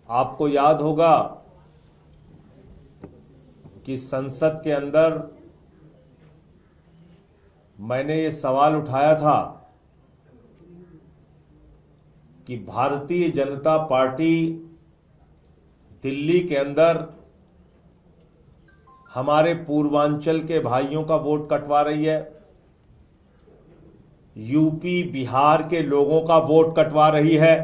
आपको याद होगा कि संसद के अंदर मैंने ये सवाल उठाया था कि भारतीय जनता पार्टी दिल्ली के अंदर हमारे पूर्वांचल के भाइयों का वोट कटवा रही है, यूपी बिहार के लोगों का वोट कटवा रही है,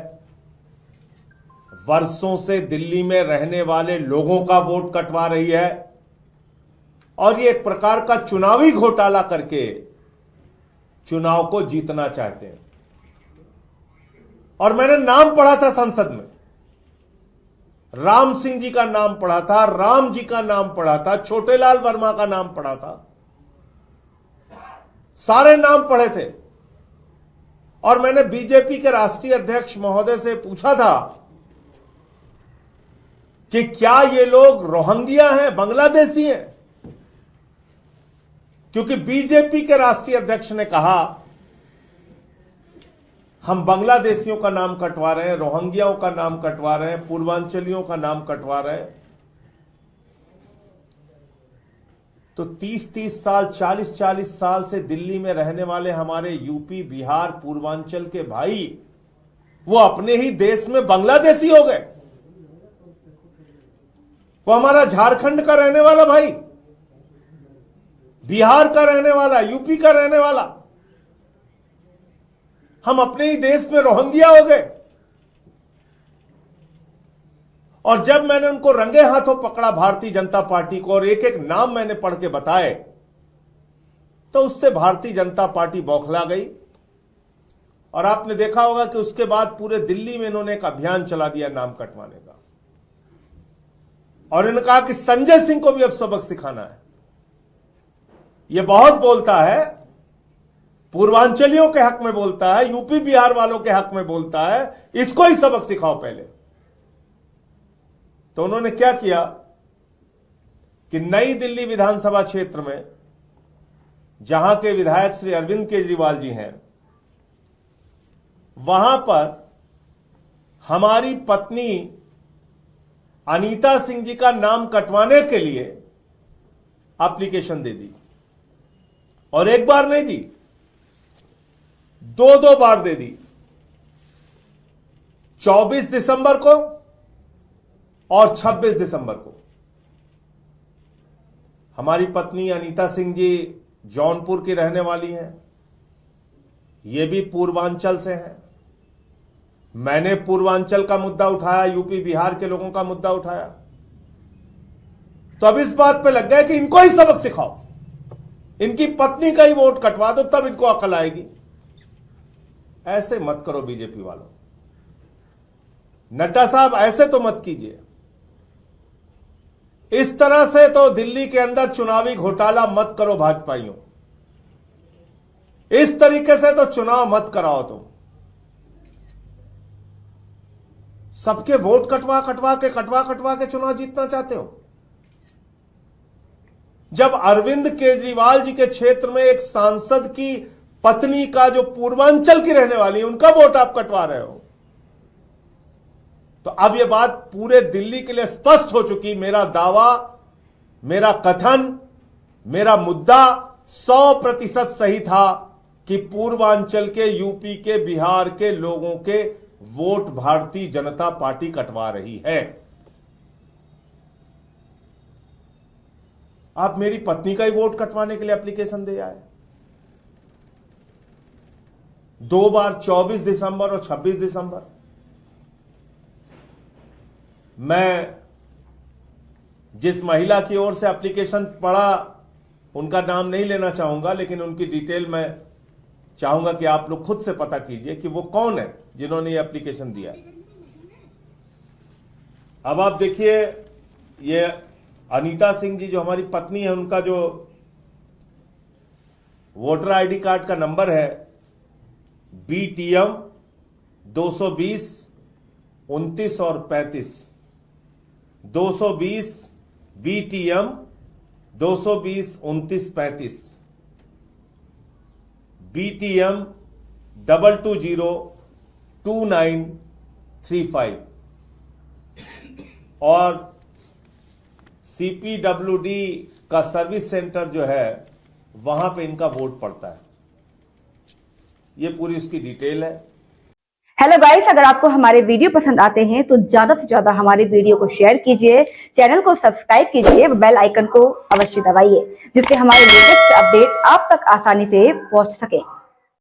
वर्षों से दिल्ली में रहने वाले लोगों का वोट कटवा रही है और ये एक प्रकार का चुनावी घोटाला करके चुनाव को जीतना चाहते हैं। और मैंने नाम पढ़ा था संसद में, राम सिंह जी का नाम पढ़ा था, राम जी का नाम पढ़ा था, छोटेलाल वर्मा का नाम पढ़ा था, सारे नाम पढ़े थे। और मैंने बीजेपी के राष्ट्रीय अध्यक्ष महोदय से पूछा था कि क्या ये लोग रोहिंग्या हैं, बांग्लादेशी हैं? क्योंकि बीजेपी के राष्ट्रीय अध्यक्ष ने कहा हम बांग्लादेशियों का नाम कटवा रहे हैं, रोहिंग्याओं का नाम कटवा रहे हैं, पूर्वांचलियों का नाम कटवा रहे हैं। तो 30-30 साल, 40-40 साल से दिल्ली में रहने वाले हमारे यूपी बिहार पूर्वांचल के भाई वो अपने ही देश में बांग्लादेशी हो गए। वो हमारा झारखंड का रहने वाला भाई, बिहार का रहने वाला, यूपी का रहने वाला, हम अपने ही देश में रोहिंग्या हो गए। और जब मैंने उनको रंगे हाथों पकड़ा भारतीय जनता पार्टी को और एक एक नाम मैंने पढ़ के बताए, तो उससे भारतीय जनता पार्टी बौखला गई। और आपने देखा होगा कि उसके बाद पूरे दिल्ली में इन्होंने एक अभियान चला दिया नाम कटवाने का। और इन्होंने कहा कि संजय सिंह को भी अब सबक सिखाना है। यह बहुत बोलता है, पूर्वांचलियों के हक में बोलता है, यूपी बिहार वालों के हक में बोलता है, इसको ही सबक सिखाओ पहले। तो उन्होंने क्या किया कि नई दिल्ली विधानसभा क्षेत्र में जहां के विधायक श्री अरविंद केजरीवाल जी हैं, वहां पर हमारी पत्नी अनीता सिंह जी का नाम कटवाने के लिए एप्लीकेशन दे दी। और एक बार नहीं दी, दो बार दे दी, 24 दिसंबर को और 26 दिसंबर को। हमारी पत्नी अनीता सिंह जी जौनपुर की रहने वाली हैं, ये भी पूर्वांचल से हैं। मैंने पूर्वांचल का मुद्दा उठाया, यूपी बिहार के लोगों का मुद्दा उठाया। तो अब इस बात पे लग गया कि इनको ही सबक सिखाओ, इनकी पत्नी का ही वोट कटवा दो, तब इनको अकल आएगी। ऐसे मत करो बीजेपी वालों, नड्डा साहब ऐसे तो मत कीजिए। इस तरह से तो दिल्ली के अंदर चुनावी घोटाला मत करो भाजपाइयों, इस तरीके से तो चुनाव मत कराओ तुम। सबके वोट कटवा कटवा के चुनाव जीतना चाहते हो। जब अरविंद केजरीवाल जी के क्षेत्र में एक सांसद की पत्नी का, जो पूर्वांचल की रहने वाली है, उनका वोट आप कटवा रहे हो, तो अब यह बात पूरे दिल्ली के लिए स्पष्ट हो चुकी। मेरा दावा, मेरा कथन, मेरा मुद्दा 100% सही था कि पूर्वांचल के, यूपी के, बिहार के लोगों के वोट भारतीय जनता पार्टी कटवा रही है। आप मेरी पत्नी का ही वोट कटवाने के लिए एप्लीकेशन दे आए, 2 बार, 24 दिसंबर और 26 दिसंबर। मैं जिस महिला की ओर से एप्लीकेशन पढ़ा, उनका नाम नहीं लेना चाहूंगा, लेकिन उनकी डिटेल मैं चाहूंगा कि आप लोग खुद से पता कीजिए कि वो कौन है जिन्होंने ये एप्लीकेशन दिया। अब आप देखिए, ये अनीता सिंह जी जो हमारी पत्नी है, उनका जो वोटर आईडी कार्ड का नंबर है BTM 220 29 और 35, 220 BTM 220 29 35, BTM 220 2935। और CPWD का सर्विस सेंटर जो है वहां पे इनका वोट पड़ता है। ये पूरी उसकी डिटेल है। हेलो गाइस, अगर आपको हमारे वीडियो पसंद आते हैं तो ज्यादा से ज्यादा हमारे वीडियो को शेयर कीजिए, चैनल को सब्सक्राइब कीजिए, बेल आइकन को अवश्य दबाइए जिससे हमारे लेटेस्ट अपडेट आप तक आसानी से पहुंच सके।